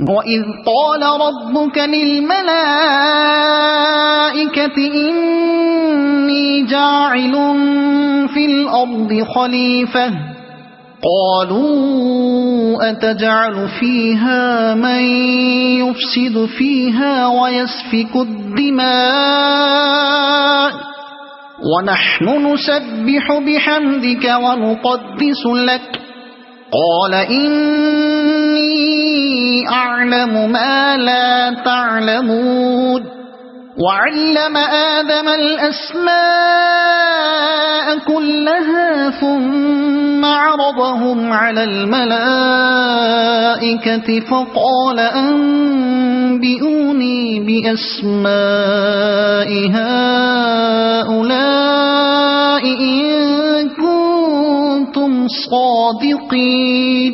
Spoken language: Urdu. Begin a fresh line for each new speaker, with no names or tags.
وَإِذْ قَالَ رَبُّكَ لِلْمَلَائِكَةِ إِنِّي جَاعِلٌ فِي الْأَرْضِ خَلِيفَةً قَالُوا أَتَجْعَلُ فِيهَا مَن يُفْسِدُ فِيهَا وَيَسْفِكُ الدِّمَاءَ وَنَحْنُ نُسَبِّحُ بِحَمْدِكَ وَنُقَدِّسُ لَكَ قَالَ إِنِّي أَعْلَمُ مَا لَا تَعْلَمُونَ وَعَلَّمَ آدَمَ الْأَسْمَاءَ كُلَّهَا ثُمَّ عَرَضَهُمْ عَلَى الْمَلَائِكَةِ فَقَالَ أَنبِئُونِي بِأَسْمَاءِ هَؤُلَاءِ إِن كُنتُمْ صَادِقِينَ